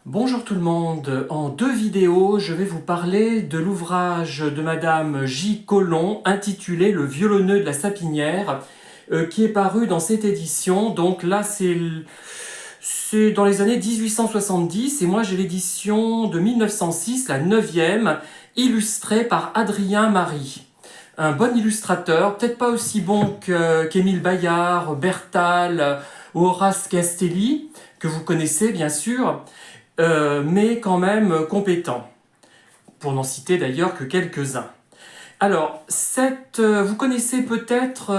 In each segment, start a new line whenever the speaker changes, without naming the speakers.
Bonjour tout le monde, en deux vidéos, je vais vous parler de l'ouvrage de Madame J. Colomb intitulé Le violoneux de la Sapinière, qui est paru dans cette édition. Donc là, c'est dans les années 1870 et moi j'ai l'édition de 1906, la 9e, illustrée par Adrien Marie. Un bon illustrateur, peut-être pas aussi bon qu'Émile Bayard, Bertal ou Horace Castelli, que vous connaissez bien sûr, mais quand même compétent, pour n'en citer d'ailleurs que quelques-uns. Alors, vous connaissez peut-être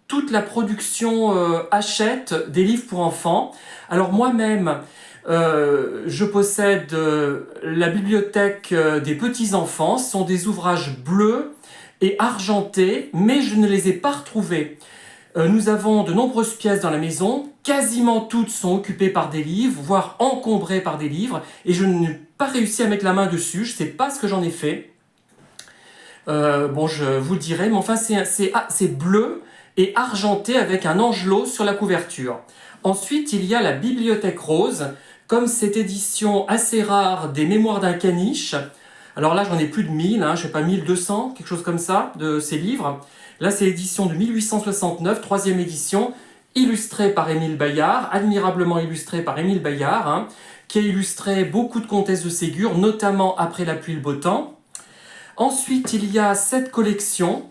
toute la production Hachette des livres pour enfants. Alors moi-même, je possède la bibliothèque des petits-enfants. Ce sont des ouvrages bleus et argentés, mais je ne les ai pas retrouvés. Nous avons de nombreuses pièces dans la maison, quasiment toutes sont occupées par des livres, voire encombrées par des livres, et je n'ai pas réussi à mettre la main dessus, je ne sais pas ce que j'en ai fait. Bon, je vous le dirai, mais enfin c'est bleu et argenté avec un angelot sur la couverture. Ensuite, il y a la Bibliothèque Rose, comme cette édition assez rare des Mémoires d'un caniche. Alors là, j'en ai plus de 1000, je ne sais pas, 1200, quelque chose comme ça, de ces livres. Là, c'est l'édition de 1869, troisième édition, illustrée par Émile Bayard, admirablement illustrée par Émile Bayard, qui a illustré beaucoup de comtesses de Ségur, notamment Après la pluie et le beau temps. Ensuite, il y a cette collection,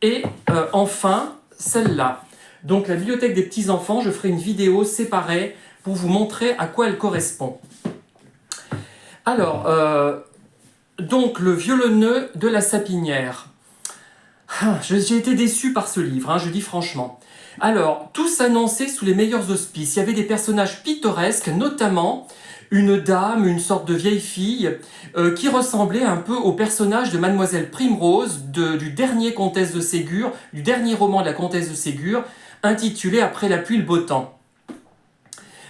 et enfin, celle-là. Donc la bibliothèque des petits-enfants, je ferai une vidéo séparée pour vous montrer à quoi elle correspond. Alors, donc le violoneux de la Sapinière. J'ai été déçu par ce livre, je dis franchement. Alors, tout s'annonçait sous les meilleurs auspices. Il y avait des personnages pittoresques, notamment une dame, une sorte de vieille fille, qui ressemblait un peu au personnage de Mademoiselle Primrose du dernier Comtesse de Ségur, du dernier roman de la Comtesse de Ségur, intitulé Après la pluie et le beau temps.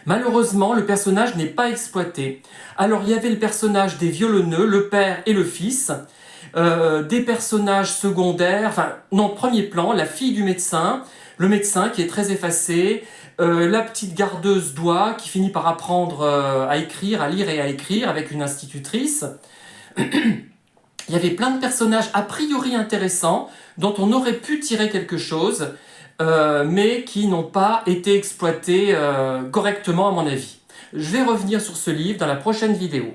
Malheureusement, le personnage n'est pas exploité. Alors, il y avait le personnage des violoneux, le père et le fils, des personnages secondaires, premier plan, la fille du médecin, le médecin qui est très effacé, la petite gardeuse d'oie qui finit par apprendre à écrire, à lire et à écrire avec une institutrice. Il y avait plein de personnages a priori intéressants dont on aurait pu tirer quelque chose, mais qui n'ont pas été exploités correctement à mon avis. Je vais revenir sur ce livre dans la prochaine vidéo.